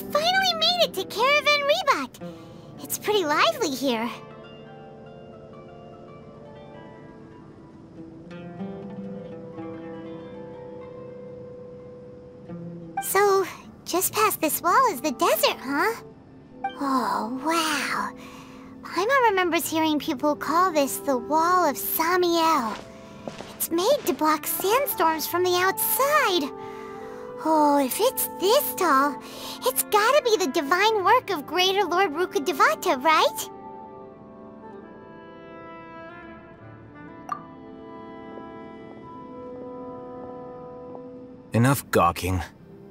finally made it to Caravan Rebat. It's pretty lively here. So, just past this wall is the desert, huh? Oh, wow. Paimon remembers hearing people call this the Wall of Samiel. It's made to block sandstorms from the outside. Oh, if it's this tall, it's gotta be the divine work of Greater Lord Rukkhadevata, right? Enough gawking.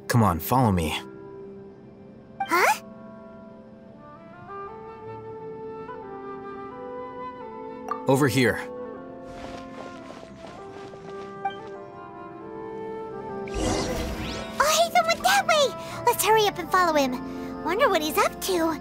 Come on, follow me. Huh? Over here. Oh, Hatham went that way! Let's hurry up and follow him. Wonder what he's up to.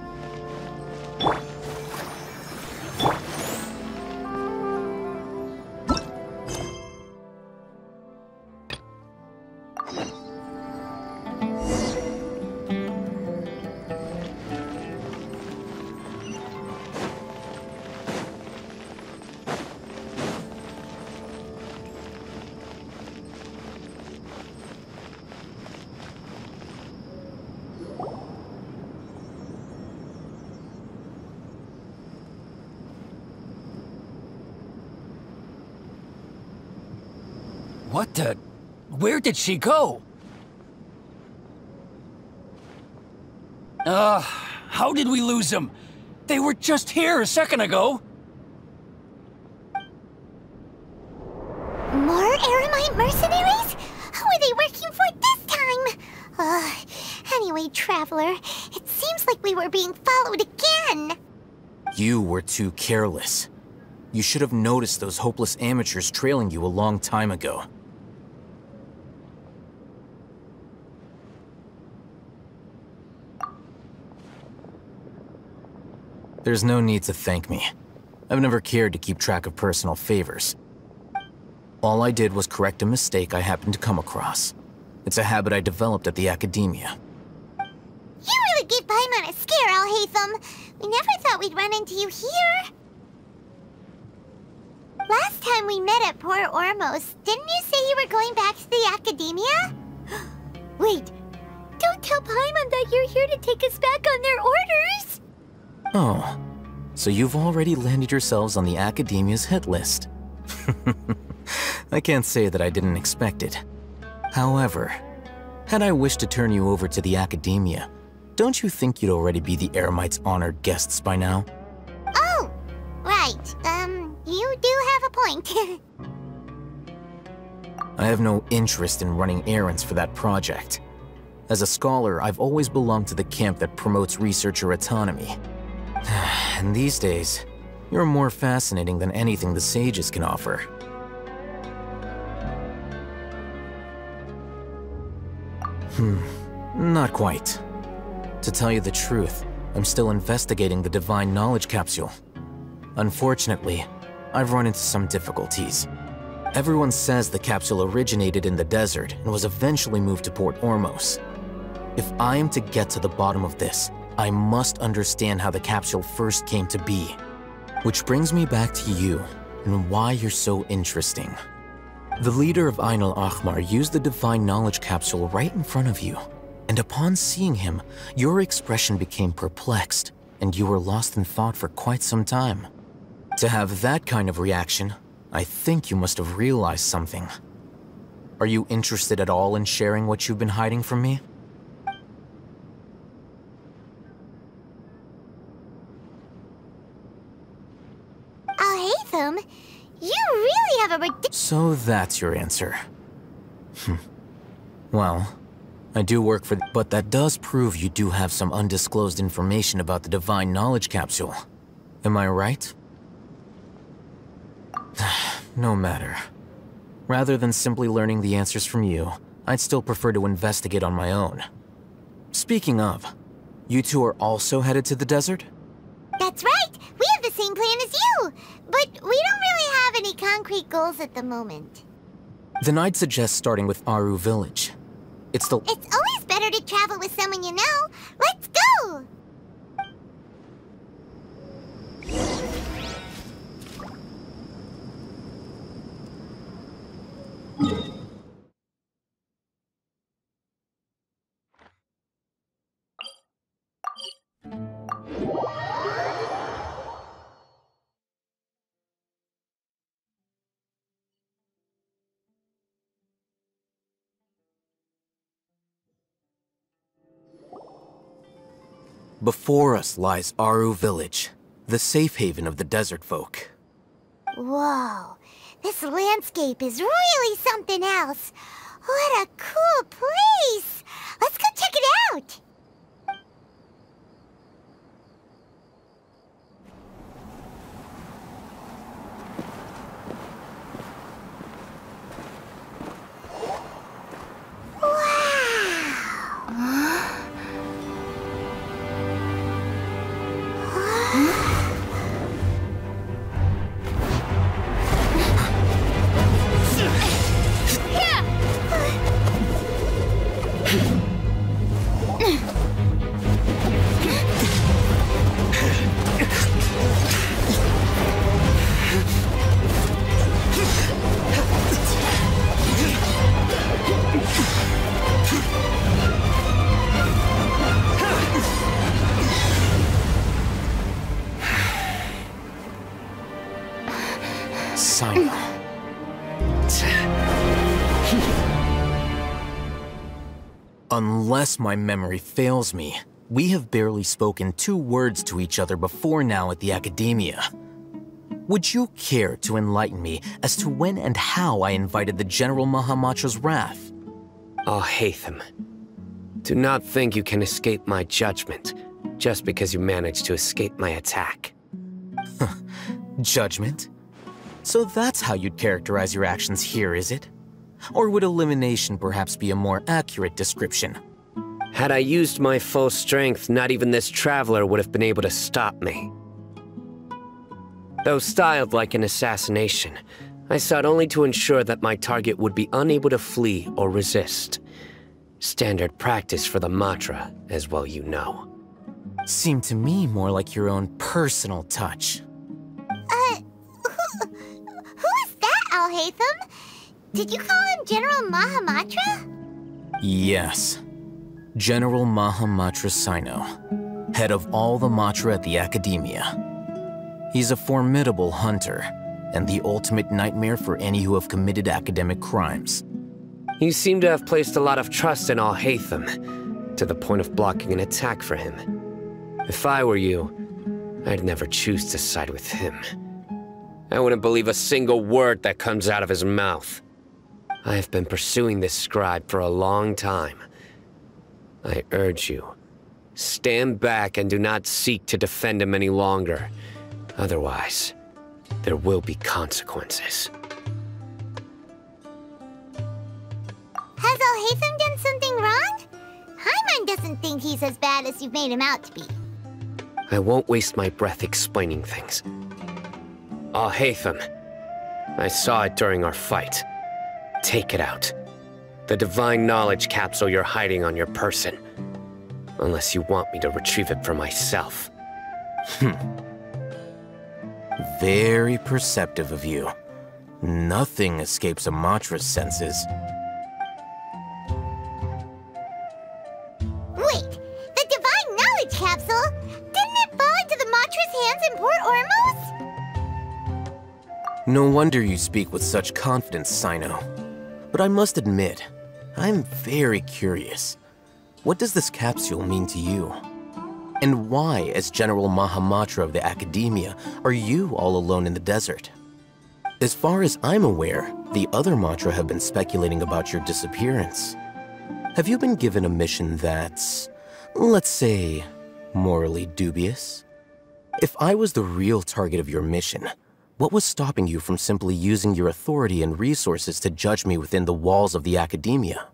What the... Where did she go? How did we lose them? They were just here a second ago. More Eremite mercenaries? Who are they working for this time? Anyway, Traveler, it seems like we were being followed again. You were too careless. You should have noticed those hopeless amateurs trailing you a long time ago. There's no need to thank me. I've never cared to keep track of personal favors. All I did was correct a mistake I happened to come across. It's a habit I developed at the Academia. You really gave Paimon a scare, Alhaitham. We never thought we'd run into you here. Last time we met at Port Ormos, didn't you say you were going back to the Academia? Wait, don't tell Paimon that you're here to take us back on their orders! Oh, so you've already landed yourselves on the Academia's hit list. I can't say that I didn't expect it. However, had I wished to turn you over to the Academia, don't you think you'd already be the Eremites' honored guests by now? Oh, right. You do have a point. I have no interest in running errands for that project. As a scholar, I've always belonged to the camp that promotes researcher autonomy. And these days, you're more fascinating than anything the sages can offer. Not quite. To tell you the truth, I'm still investigating the Divine Knowledge Capsule. Unfortunately, I've run into some difficulties. Everyone says the capsule originated in the desert and was eventually moved to Port Ormos. If I am to get to the bottom of this, I must understand how the capsule first came to be. Which brings me back to you and why you're so interesting. The leader of Ain al-Ahmar used the Divine Knowledge Capsule right in front of you, and upon seeing him, your expression became perplexed, and you were lost in thought for quite some time. To have that kind of reaction, I think you must have realized something. Are you interested at all in sharing what you've been hiding from me? Alhaitham, you really have a So that's your answer. Well, I do work for but that does prove you do have some undisclosed information about the Divine Knowledge Capsule. Am I right? No matter. Rather than simply learning the answers from you, I'd still prefer to investigate on my own. Speaking of, you two are also headed to the desert? That's right! We have the same plan as you! But we don't really have any concrete goals at the moment. Then I'd suggest starting with Aru Village. It's always better to travel with someone you know. Before us lies Aru Village, the safe haven of the desert folk. Whoa, this landscape is really something else. What a cool place! Let's go check it out! Unless my memory fails me, we have barely spoken 2 words to each other before now at the Academia. Would you care to enlighten me as to when and how I invited the General Mahamatra's wrath? Oh, Haytham. Do not think you can escape my judgment just because you managed to escape my attack. Judgment? So that's how you'd characterize your actions here, is it? Or would elimination perhaps be a more accurate description? Had I used my full strength, not even this traveler would have been able to stop me. Though styled like an assassination, I sought only to ensure that my target would be unable to flee or resist. Standard practice for the Matra, as well you know. Seemed to me more like your own personal touch. Who is that, Alhaitham? Did you call him General Mahamatra? Yes. General Mahamatra Sino, head of all the Matra at the Academia. He's a formidable hunter, and the ultimate nightmare for any who have committed academic crimes. You seem to have placed a lot of trust in Alhaitham, to the point of blocking an attack for him. If I were you, I'd never choose to side with him. I wouldn't believe a single word that comes out of his mouth. I have been pursuing this scribe for a long time. I urge you, stand back and do not seek to defend him any longer. Otherwise, there will be consequences. Has Alhaitham done something wrong? Paimon doesn't think he's as bad as you've made him out to be. I won't waste my breath explaining things. Alhaitham, I saw it during our fight. Take it out. The divine knowledge capsule you're hiding on your person. Unless you want me to retrieve it for myself. Very perceptive of you. Nothing escapes a Matra's senses. Wait, the divine knowledge capsule? Didn't it fall into the Matra's hands in Port Ormuz? No wonder you speak with such confidence, Sino. But I must admit, I'm very curious. What does this capsule mean to you? And why, as General Mahamatra of the Academia, are you all alone in the desert? As far as I'm aware, the other Matra have been speculating about your disappearance. Have you been given a mission that's, let's say, morally dubious? If I was the real target of your mission, what was stopping you from simply using your authority and resources to judge me within the walls of the Academia?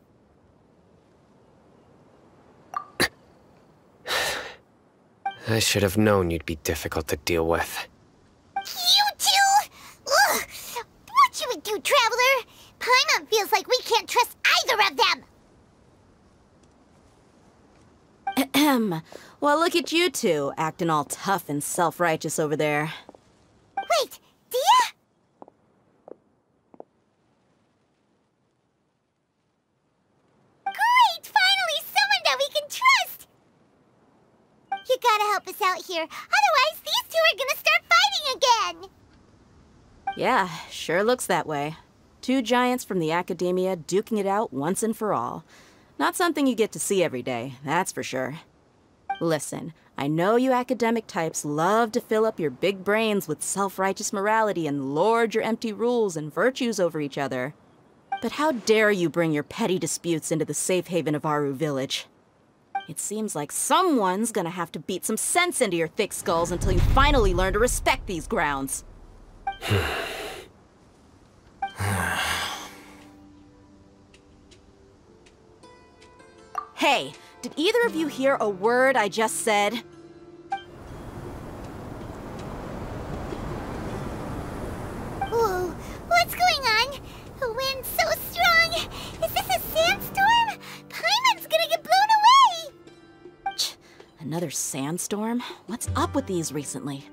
I should have known you'd be difficult to deal with. You two? Ugh! What should we do, Traveler? Paimon feels like we can't trust either of them! Ahem. Well, look at you two, acting all tough and self-righteous over there. Wait, Dia? Great! Finally, someone that we can trust! You gotta help us out here, otherwise these two are gonna start fighting again! Yeah, sure looks that way. 2 giants from the Academia duking it out once and for all. Not something you get to see every day, that's for sure. Listen, I know you academic types love to fill up your big brains with self-righteous morality and lord your empty rules and virtues over each other. But how dare you bring your petty disputes into the safe haven of Aru Village? It seems like someone's gonna have to beat some sense into your thick skulls until you finally learn to respect these grounds. Hey, did either of you hear a word I just said? Whoa, what's going on? The wind's so strong. Is this a sandstorm? Paimon's gonna get blown away! Another sandstorm? What's up with these recently?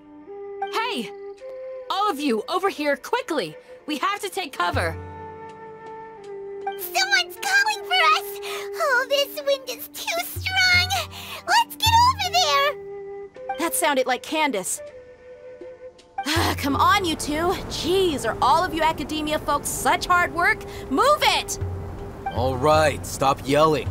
Hey! All of you, over here, quickly! We have to take cover! Someone's calling for us! Oh, this wind is too strong! Let's get over there! That sounded like Candace. Come on, you two! Jeez, are all of you academia folks such hard work? Move it! All right, stop yelling.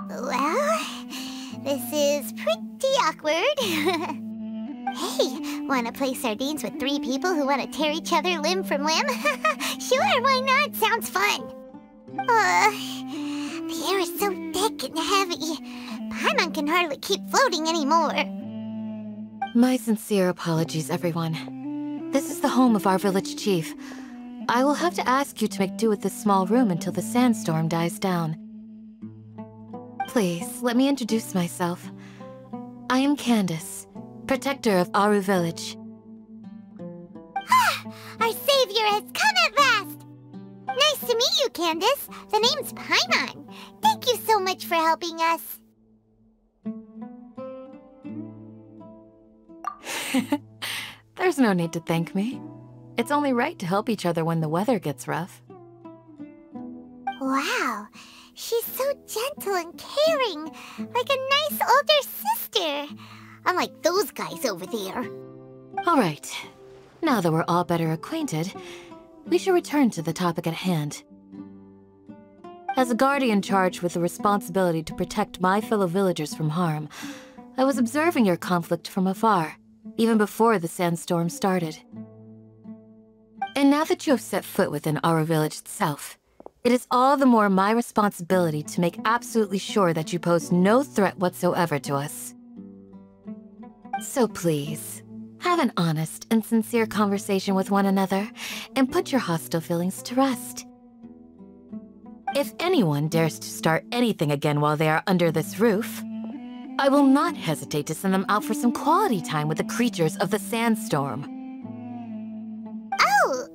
Well, this is pretty awkward. Hey, wanna play sardines with 3 people who wanna tear each other limb from limb? Sure, why not? Sounds fun. The air is so thick and heavy. Paimon can hardly keep floating anymore. My sincere apologies, everyone. This is the home of our village chief. I will have to ask you to make do with this small room until the sandstorm dies down. Please, let me introduce myself. I am Candace, protector of Aru Village. Our savior has come at last! Nice to meet you, Candace. The name's Paimon. Thank you so much for helping us. There's no need to thank me. It's only right to help each other when the weather gets rough. Wow, she's so gentle and caring, like a nice older sister. Unlike those guys over there. All right. Now that we're all better acquainted, we should return to the topic at hand. As a guardian charged with the responsibility to protect my fellow villagers from harm, I was observing your conflict from afar, even before the sandstorm started. And now that you have set foot within our village itself, it is all the more my responsibility to make absolutely sure that you pose no threat whatsoever to us. So please, have an honest and sincere conversation with one another, and put your hostile feelings to rest. If anyone dares to start anything again while they are under this roof, I will not hesitate to send them out for some quality time with the creatures of the sandstorm. Oh,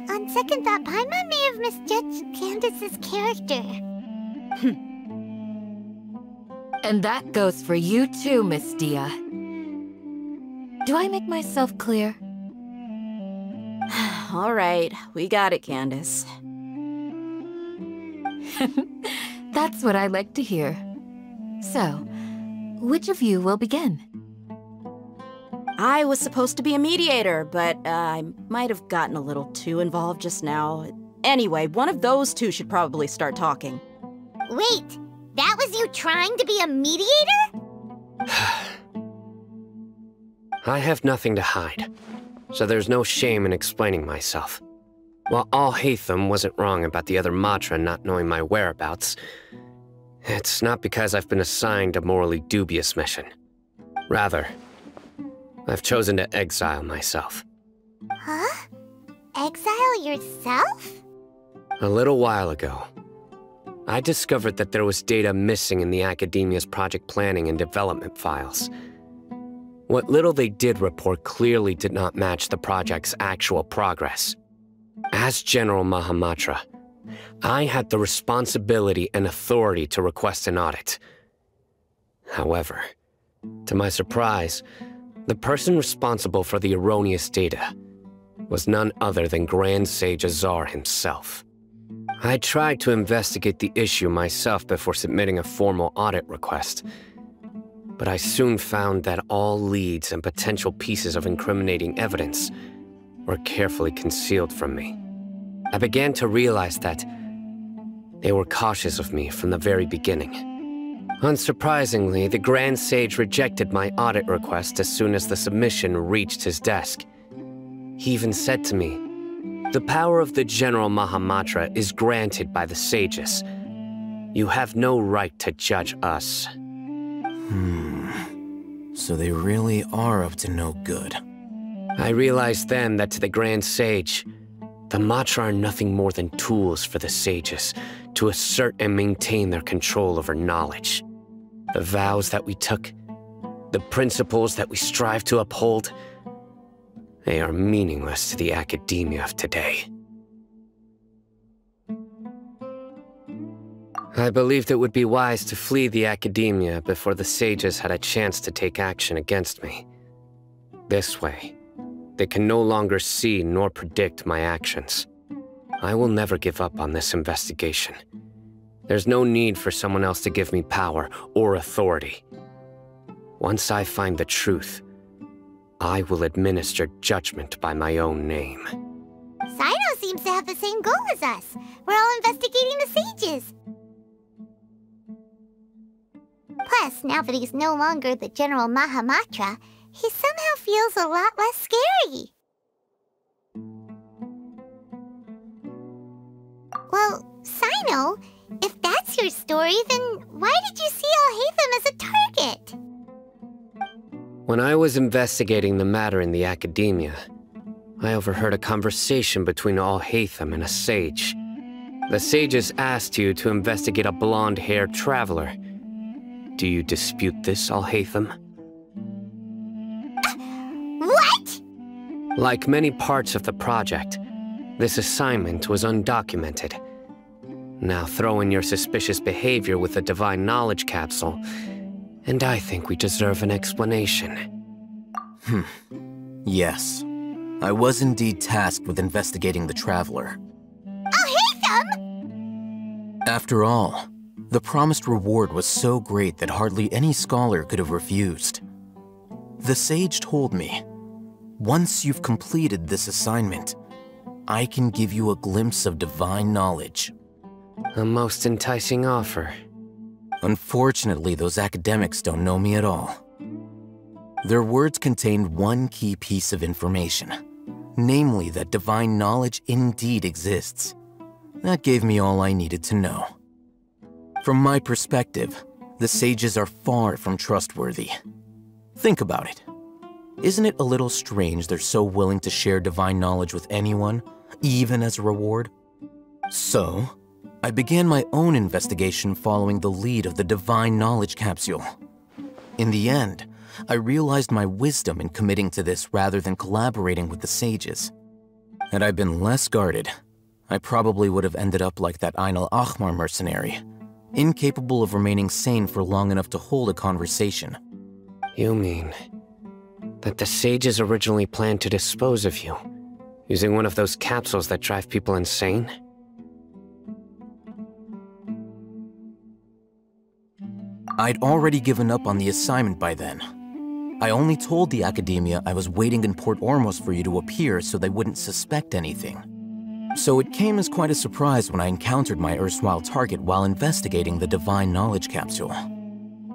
on second thought, Paimon may have misjudged Candace's character. And that goes for you too, Miss Dia. Do I make myself clear? All right, we got it, Candace. That's what I like to hear. So, which of you will begin? I was supposed to be a mediator, but I might have gotten a little too involved just now. Anyway, one of those two should probably start talking. Wait, that was you trying to be a mediator? I have nothing to hide, so there's no shame in explaining myself. While Alhaitham wasn't wrong about the other Matra not knowing my whereabouts, it's not because I've been assigned a morally dubious mission. Rather, I've chosen to exile myself. Huh? Exile yourself? A little while ago, I discovered that there was data missing in the Academia's project planning and development files. What little they did report clearly did not match the project's actual progress. As General Mahamatra, I had the responsibility and authority to request an audit. However, to my surprise, the person responsible for the erroneous data was none other than Grand Sage Azar himself. I tried to investigate the issue myself before submitting a formal audit request, but I soon found that all leads and potential pieces of incriminating evidence were carefully concealed from me. I began to realize that they were cautious of me from the very beginning. Unsurprisingly, the Grand Sage rejected my audit request as soon as the submission reached his desk. He even said to me, "The power of the General Mahamatra is granted by the sages. You have no right to judge us." So they really are up to no good. I realized then that to the Grand Sage, the Matra are nothing more than tools for the sages to assert and maintain their control over knowledge. The vows that we took, the principles that we strive to uphold, they are meaningless to the academia of today. I believed it would be wise to flee the academia before the sages had a chance to take action against me. This way, they can no longer see nor predict my actions. I will never give up on this investigation. There's no need for someone else to give me power or authority. Once I find the truth, I will administer judgment by my own name. Sino seems to have the same goal as us. We're all investigating the sages. Plus, now that he's no longer the General Mahamatra, he somehow feels a lot less scary. Well, Sino, if that's your story, then why did you see Alhaitham as a target? When I was investigating the matter in the academia, I overheard a conversation between Alhaitham and a sage. The sages asked you to investigate a blonde-haired traveler. Do you dispute this, Alhaitham? What? Like many parts of the project, this assignment was undocumented. Now throw in your suspicious behavior with the Divine Knowledge Capsule, and I think we deserve an explanation. Yes. I was indeed tasked with investigating the Traveler. Alhaitham! After all, the promised reward was so great that hardly any scholar could have refused. The sage told me, once you've completed this assignment, I can give you a glimpse of divine knowledge. A most enticing offer. Unfortunately, those academics don't know me at all. Their words contained one key piece of information, namely that divine knowledge indeed exists. That gave me all I needed to know. From my perspective, the sages are far from trustworthy. Think about it. Isn't it a little strange they're so willing to share divine knowledge with anyone, even as a reward? So, I began my own investigation following the lead of the Divine Knowledge Capsule. In the end, I realized my wisdom in committing to this rather than collaborating with the sages. Had I been less guarded, I probably would have ended up like that Ain al-Ahmar mercenary, incapable of remaining sane for long enough to hold a conversation. You mean that the sages originally planned to dispose of you, using one of those capsules that drive people insane? I'd already given up on the assignment by then. I only told the academia I was waiting in Port Ormos for you to appear so they wouldn't suspect anything. So it came as quite a surprise when I encountered my erstwhile target while investigating the Divine Knowledge Capsule.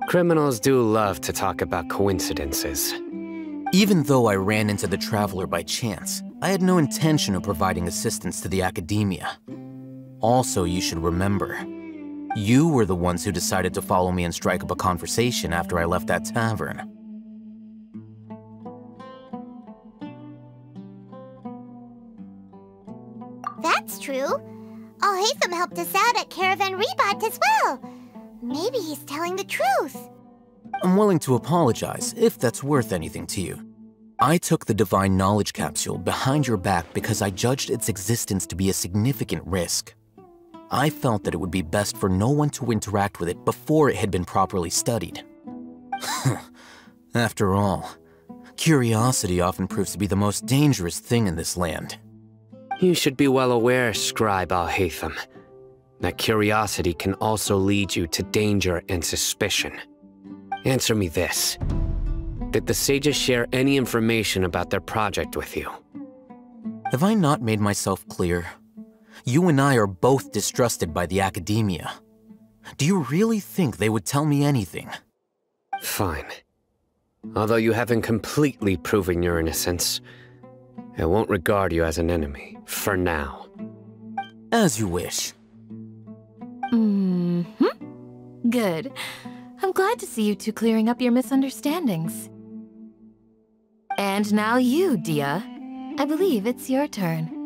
Criminals do love to talk about coincidences. Even though I ran into the Traveler by chance, I had no intention of providing assistance to the academia. Also, you should remember, you were the ones who decided to follow me and strike up a conversation after I left that tavern. That's true. Alhaitham helped us out at Caravan Rebat as well. Maybe he's telling the truth. I'm willing to apologize, if that's worth anything to you. I took the Divine Knowledge Capsule behind your back because I judged its existence to be a significant risk. I felt that it would be best for no one to interact with it before it had been properly studied. After all, curiosity often proves to be the most dangerous thing in this land. You should be well aware, Scribe Al-Haytham, that curiosity can also lead you to danger and suspicion. Answer me this. Did the sages share any information about their project with you? Have I not made myself clear? You and I are both distrusted by the academia. Do you really think they would tell me anything? Fine. Although you haven't completely proven your innocence, I won't regard you as an enemy, for now. As you wish. Good. I'm glad to see you two clearing up your misunderstandings. And now you, Dia. I believe it's your turn.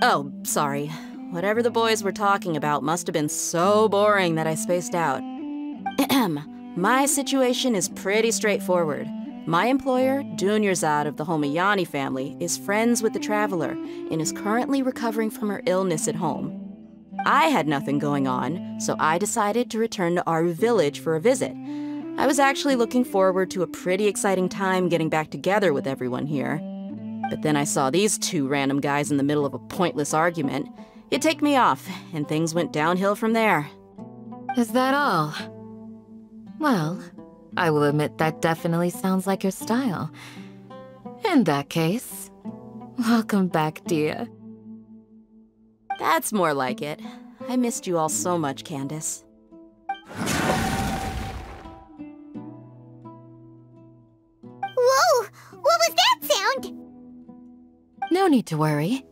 Oh, sorry. Whatever the boys were talking about must have been so boring that I spaced out. My situation is pretty straightforward. My employer, Dunyarzad of the Homayani family, is friends with the Traveler and is currently recovering from her illness at home. I had nothing going on, so I decided to return to Aru Village for a visit. I was actually looking forward to a pretty exciting time getting back together with everyone here. But then I saw these two random guys in the middle of a pointless argument. It ticked me off, and things went downhill from there. Is that all? Well, I will admit that definitely sounds like your style. In that case, welcome back, Dia. That's more like it. I missed you all so much, Candace. Whoa! What was that sound? No need to worry.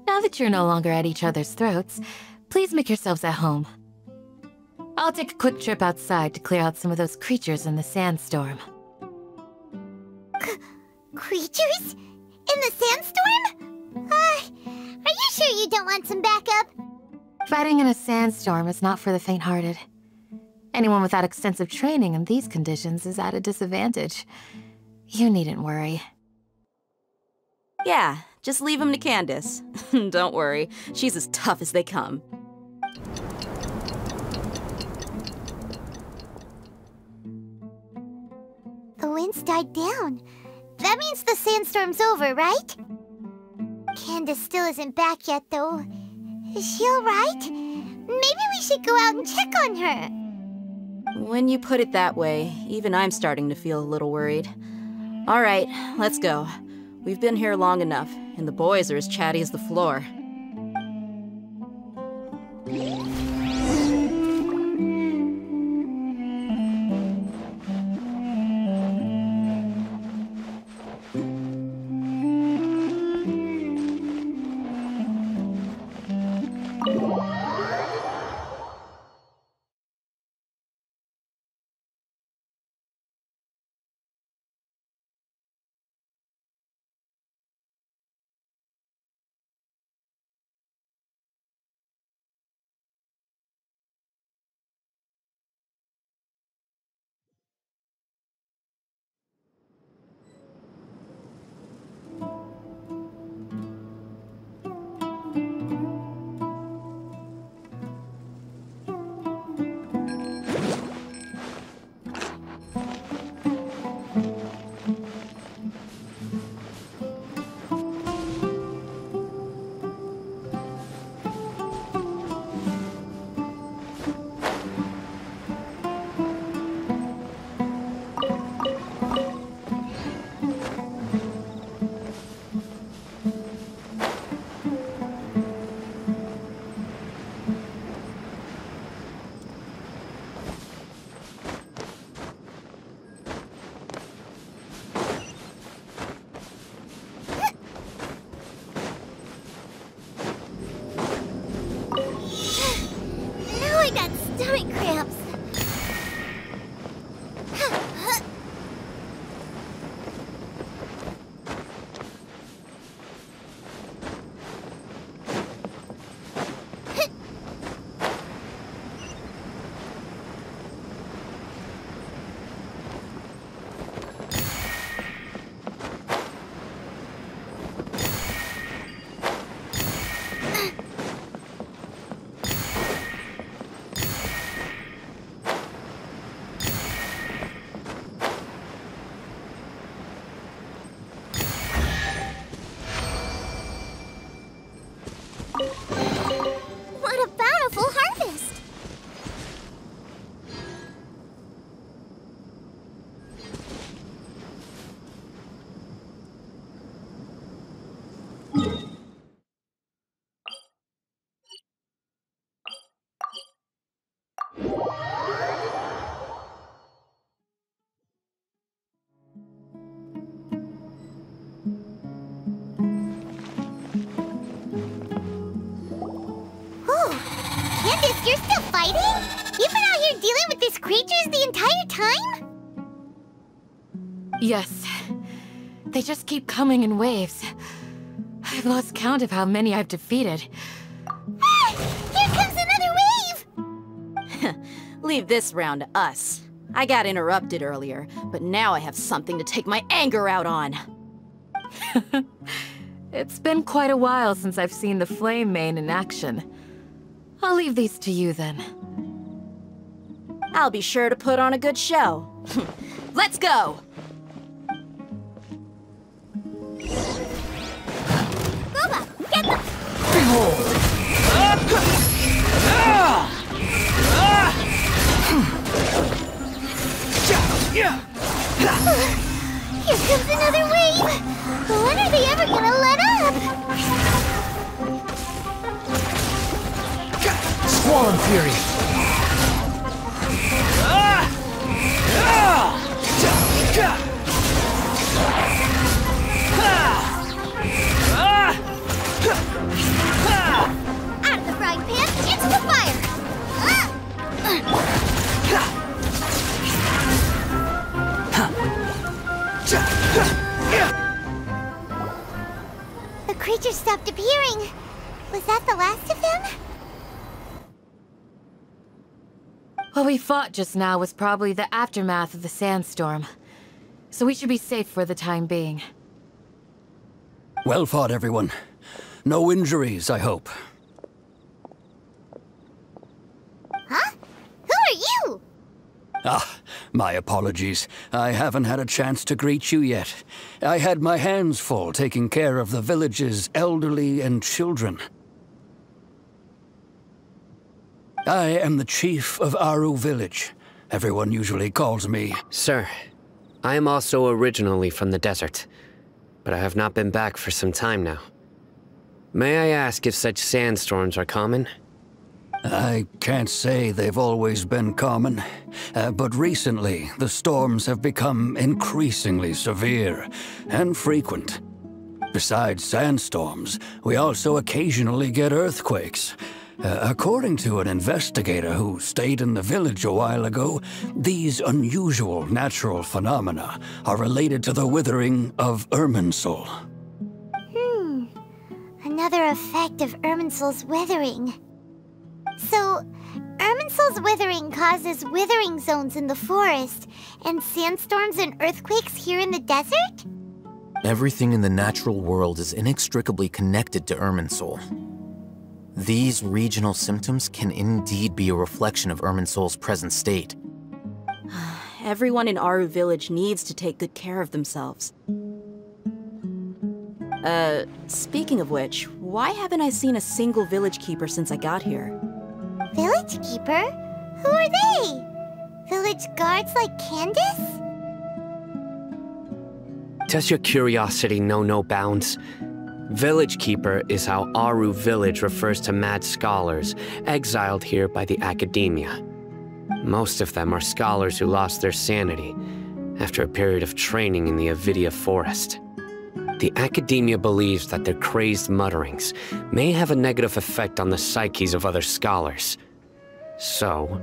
Now that you're no longer at each other's throats, please make yourselves at home. I'll take a quick trip outside to clear out some of those creatures in the sandstorm. Creatures? In the sandstorm? Are you sure you don't want some backup? Fighting in a sandstorm is not for the faint-hearted. Anyone without extensive training in these conditions is at a disadvantage. You needn't worry. Yeah, just leave them to Candace. Don't worry, she's as tough as they come. The wind's died down. That means the sandstorm's over, right? Candace still isn't back yet, though. Is she alright? Maybe we should go out and check on her. When you put it that way, even I'm starting to feel a little worried. Alright, let's go. We've been here long enough, and the boys are as chatty as the floor. you're still fighting? You've been out here dealing with these creatures the entire time? Yes. They just keep coming in waves. I've lost count of how many I've defeated. Ah! Here comes another wave! Leave this round to us. I got interrupted earlier, but now I have something to take my anger out on. It's been quite a while since I've seen the Flame Main in action. I'll leave these to you then. I'll be sure to put on a good show. Let's go! Glava, get the... Behold! Here comes another wave! When are they ever gonna let up? Squall Fury! Out of the frying pan, into the fire! The creature stopped appearing. Was that the last of them? What we fought just now was probably the aftermath of the sandstorm. So we should be safe for the time being. Well fought, everyone. No injuries, I hope. Huh? Who are you? Ah, my apologies. I haven't had a chance to greet you yet. I had my hands full taking care of the village's elderly and children. I am the chief of Aru Village. Everyone usually calls me... Sir, I am also originally from the desert, but I have not been back for some time now. May I ask if such sandstorms are common? I can't say they've always been common, but recently the storms have become increasingly severe and frequent. Besides sandstorms, we also occasionally get earthquakes. According to an investigator who stayed in the village a while ago, these unusual natural phenomena are related to the withering of Irminsul. Another effect of Irminsul's withering. So, Irminsul's withering causes withering zones in the forest, and sandstorms and earthquakes here in the desert? Everything in the natural world is inextricably connected to Irminsul. These regional symptoms can indeed be a reflection of Irminsul's present state. Everyone in Aru Village needs to take good care of themselves. Speaking of which, why haven't I seen a single village keeper since I got here? Village keeper? Who are they? Village guards like Candace? Does your curiosity know no bounds? Village Keeper is how Aru Village refers to mad scholars exiled here by the academia. Most of them are scholars who lost their sanity after a period of training in the Avidia forest. The academia believes that their crazed mutterings may have a negative effect on the psyches of other scholars. So,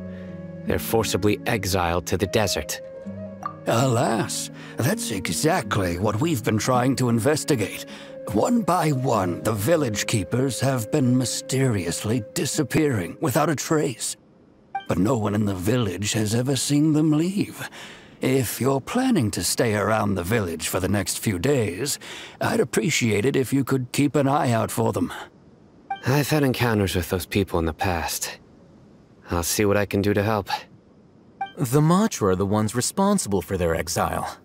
they're forcibly exiled to the desert. Alas, that's exactly what we've been trying to investigate. One by one, the village keepers have been mysteriously disappearing without a trace. But no one in the village has ever seen them leave. If you're planning to stay around the village for the next few days, I'd appreciate it if you could keep an eye out for them. I've had encounters with those people in the past. I'll see what I can do to help. The Matra are the ones responsible for their exile.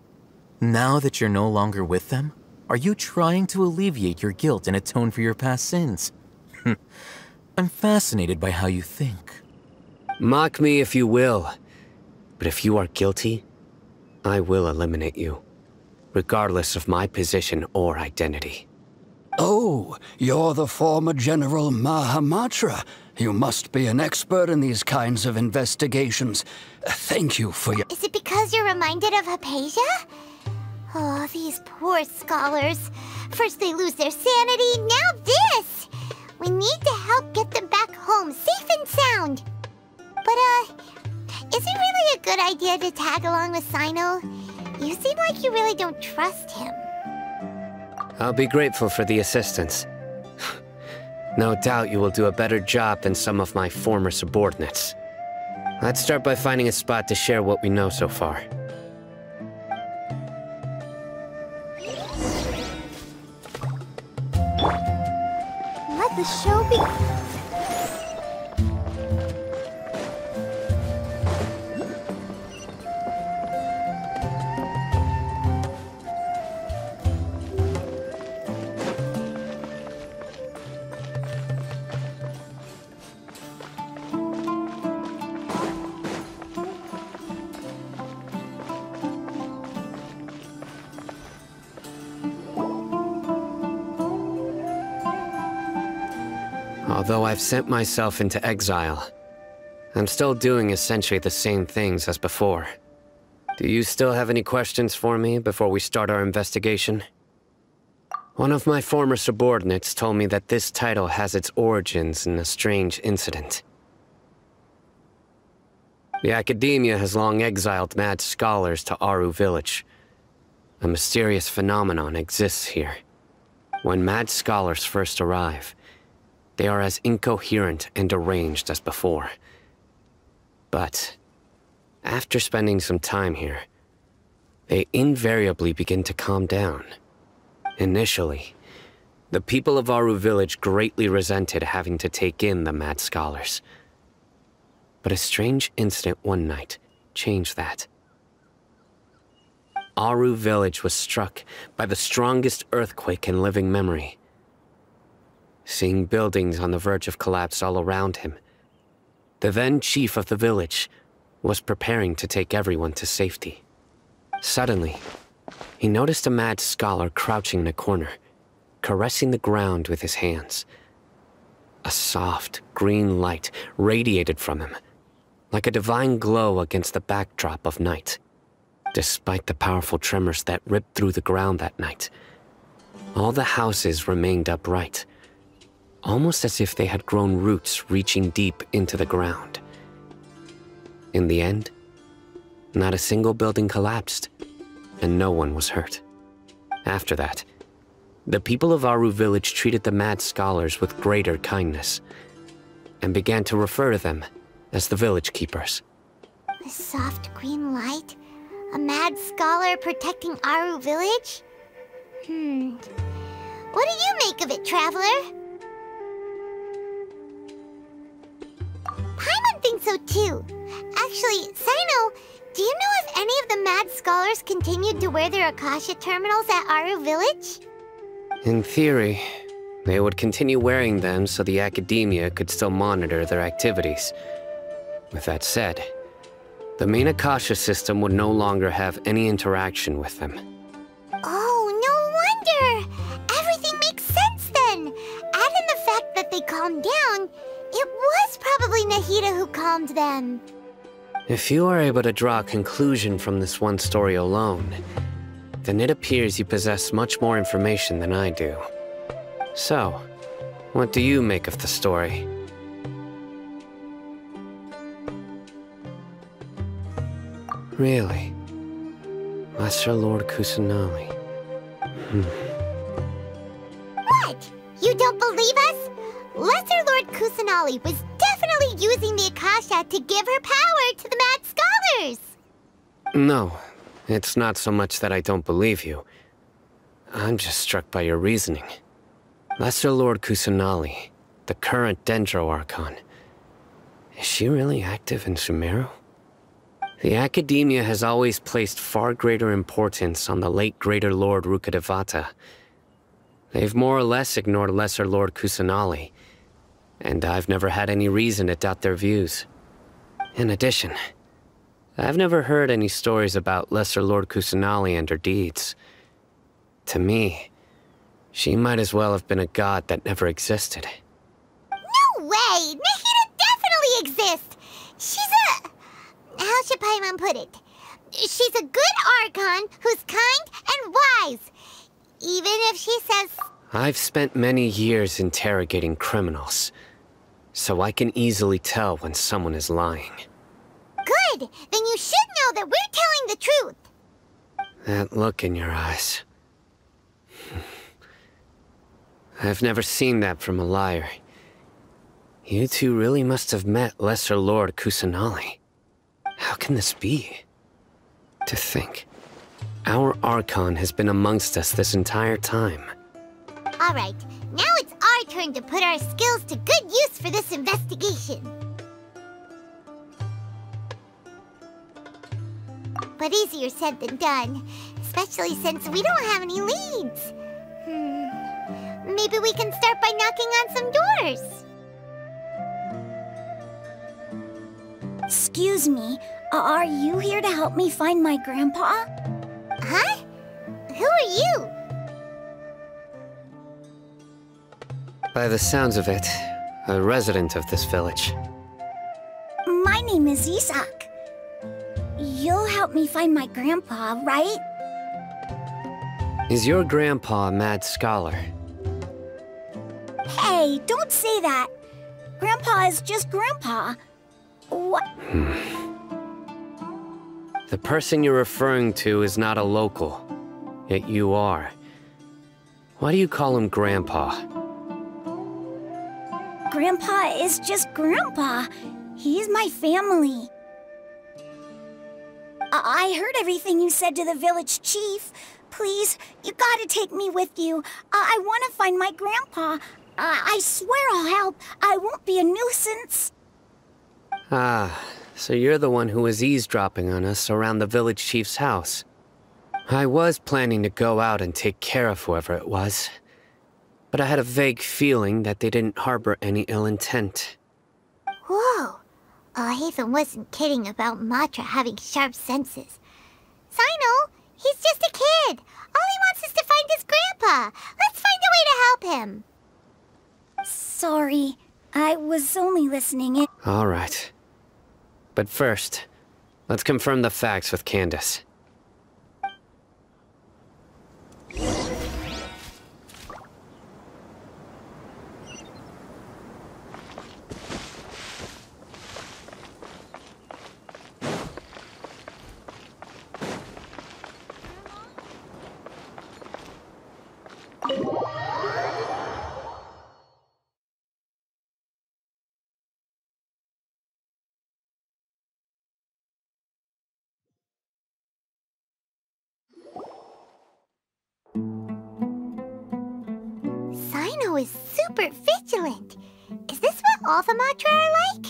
Now that you're no longer with them, are you trying to alleviate your guilt and atone for your past sins? I'm fascinated by how you think. Mock me if you will, but if you are guilty, I will eliminate you, regardless of my position or identity. Oh, you're the former General Mahamatra. You must be an expert in these kinds of investigations. Thank you for your... Is it because you're reminded of Hypatia? Oh, these poor scholars. First they lose their sanity, now this! We need to help get them back home, safe and sound. But, is it really a good idea to tag along with Sino? You seem like you really don't trust him. I'll be grateful for the assistance. No doubt you will do a better job than some of my former subordinates. Let's start by finding a spot to share what we know so far. Let the show be... Although I've sent myself into exile, I'm still doing essentially the same things as before. Do you still have any questions for me before we start our investigation? One of my former subordinates told me that this title has its origins in a strange incident. The Academia has long exiled mad scholars to Aru Village. A mysterious phenomenon exists here. When mad scholars first arrive, they are as incoherent and deranged as before. But after spending some time here, they invariably begin to calm down. Initially, the people of Aru Village greatly resented having to take in the mad scholars. But a strange incident one night changed that. Aru Village was struck by the strongest earthquake in living memory. Seeing buildings on the verge of collapse all around him, the then chief of the village was preparing to take everyone to safety. Suddenly, he noticed a mad scholar crouching in a corner, caressing the ground with his hands. A soft, green light radiated from him, like a divine glow against the backdrop of night. Despite the powerful tremors that ripped through the ground that night, all the houses remained upright, almost as if they had grown roots reaching deep into the ground. In the end, not a single building collapsed, and no one was hurt. After that, the people of Aru Village treated the mad scholars with greater kindness, and began to refer to them as the village keepers. A soft green light? A mad scholar protecting Aru Village? What do you make of it, Traveler? Paimon thinks so too. Actually, Sino, do you know if any of the mad scholars continued to wear their Akasha terminals at Aru Village? In theory, they would continue wearing them so the Academia could still monitor their activities. With that said, the main Akasha system would no longer have any interaction with them. Oh, no wonder! Everything makes sense then! Add in the fact that they calmed down, it was probably Nahida who calmed them. If you are able to draw a conclusion from this one story alone, then it appears you possess much more information than I do. So, what do you make of the story? Really? Lesser Lord Kusanali. What? You don't believe us? Lesser Lord Kusanali was definitely using the Akasha to give her power to the mad scholars! No, it's not so much that I don't believe you. I'm just struck by your reasoning. Lesser Lord Kusanali, the current Dendro Archon, is she really active in Sumeru? The Academia has always placed far greater importance on the late Greater Lord Rukkhadevata. They've more or less ignored Lesser Lord Kusanali, and I've never had any reason to doubt their views. In addition, I've never heard any stories about Lesser Lord Kusanali and her deeds. To me, she might as well have been a god that never existed. No way! Nahida definitely exists! She's a... how should Paimon put it? She's a good Archon who's kind and wise. Even if she says... I've spent many years interrogating criminals. so I can easily tell when someone is lying. Good! Then you should know that we're telling the truth! That look in your eyes. I've never seen that from a liar. You two really must have met Lesser Lord Kusanali. How can this be? To think, our Archon has been amongst us this entire time. Alright, now it's our turn to put our skills to good use for this investigation. But easier said than done, especially since we don't have any leads. Maybe we can start by knocking on some doors. Excuse me, are you here to help me find my grandpa? Huh? Who are you? By the sounds of it, a resident of this village. My name is Isak. You'll help me find my grandpa, right? Is your grandpa a mad scholar? Hey, don't say that. Grandpa is just Grandpa. What? The person you're referring to is not a local, yet you are. Why do you call him Grandpa? Grandpa is just Grandpa. He's my family. I heard everything you said to the village chief. Please, you gotta take me with you. I want to find my grandpa. I swear I'll help. I won't be a nuisance. Ah, so you're the one who was eavesdropping on us around the village chief's house. I was planning to go out and take care of whoever it was, but I had a vague feeling that they didn't harbor any ill intent. Whoa. Hatham wasn't kidding about Matra having sharp senses. Sino, he's just a kid. All he wants is to find his grandpa. Let's find a way to help him. Sorry, I was only listening. All right. But first, let's confirm the facts with Candace. Sino is super vigilant. Is this what all the Matra are like?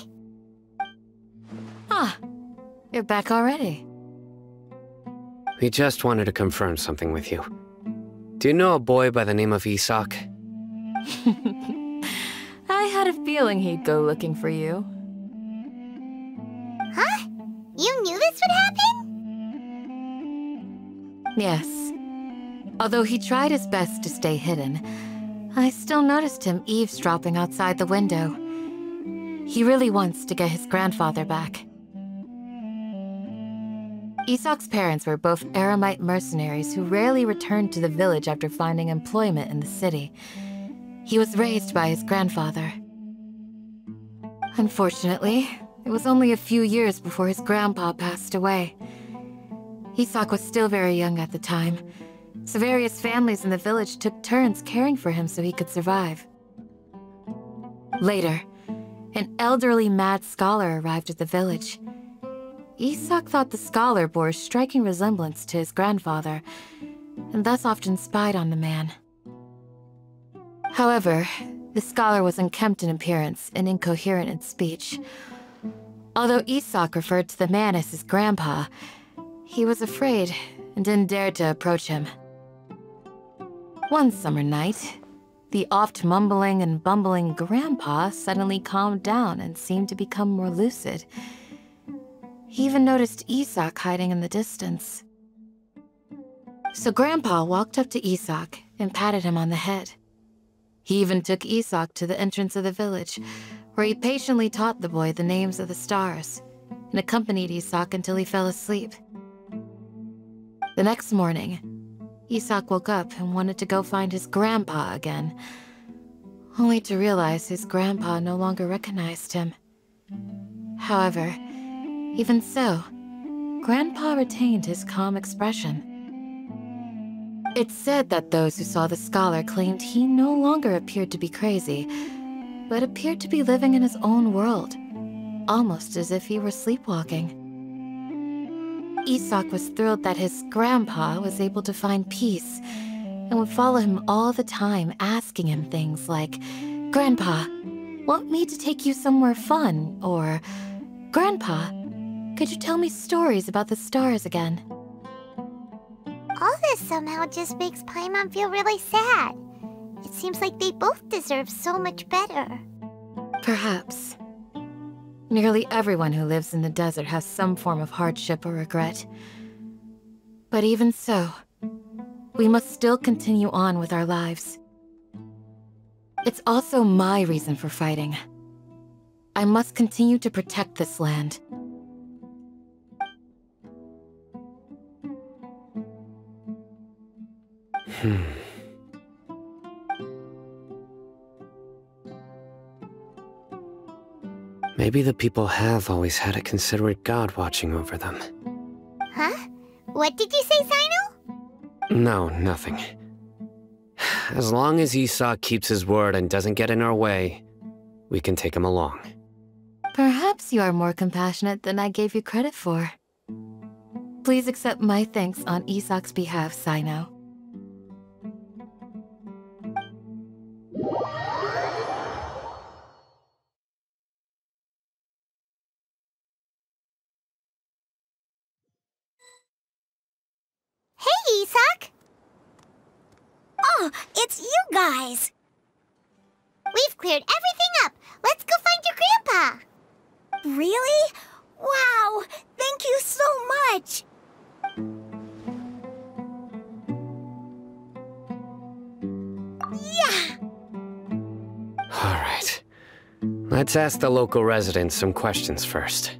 Ah, you're back already. We just wanted to confirm something with you. Do you know a boy by the name of Isak? I had a feeling he'd go looking for you. Huh? You knew this would happen? Yes. Although he tried his best to stay hidden, I still noticed him eavesdropping outside the window. He really wants to get his grandfather back. Isak's parents were both Eremite mercenaries who rarely returned to the village after finding employment in the city. He was raised by his grandfather. Unfortunately, it was only a few years before his grandpa passed away. Isak was still very young at the time, so various families in the village took turns caring for him so he could survive. Later, an elderly mad scholar arrived at the village. Isak thought the scholar bore a striking resemblance to his grandfather, and thus often spied on the man. However, the scholar was unkempt in appearance and incoherent in speech. Although Isak referred to the man as his grandpa, he was afraid and didn't dare to approach him. One summer night, the oft mumbling and bumbling grandpa suddenly calmed down and seemed to become more lucid. He even noticed Isak hiding in the distance. So Grandpa walked up to Isak and patted him on the head. He even took Isak to the entrance of the village, where he patiently taught the boy the names of the stars, and accompanied Isak until he fell asleep. The next morning, Isak woke up and wanted to go find his grandpa again. only to realize his grandpa no longer recognized him. However, even so, Grandpa retained his calm expression. It's said that those who saw the scholar claimed he no longer appeared to be crazy, but appeared to be living in his own world, almost as if he were sleepwalking. Isak was thrilled that his grandpa was able to find peace, and would follow him all the time, asking him things like, "Grandpa, want me to take you somewhere fun?" Or, "Grandpa, could you tell me stories about the stars again?" All this somehow just makes Paimon feel really sad. It seems like they both deserve so much better. Perhaps. Nearly everyone who lives in the desert has some form of hardship or regret. But even so, we must still continue on with our lives. It's also my reason for fighting. I must continue to protect this land. Maybe the people have always had a considerate god watching over them. Huh? What did you say, Sino? No, nothing. As long as Isak keeps his word and doesn't get in our way, we can take him along. Perhaps you are more compassionate than I gave you credit for. Please accept my thanks on Isak's behalf, Sino. Hey, Isak! Oh, it's you guys! We've cleared everything up. Let's go find your grandpa. Really? Wow! Thank you so much! Yeah! All right. Let's ask the local residents some questions first.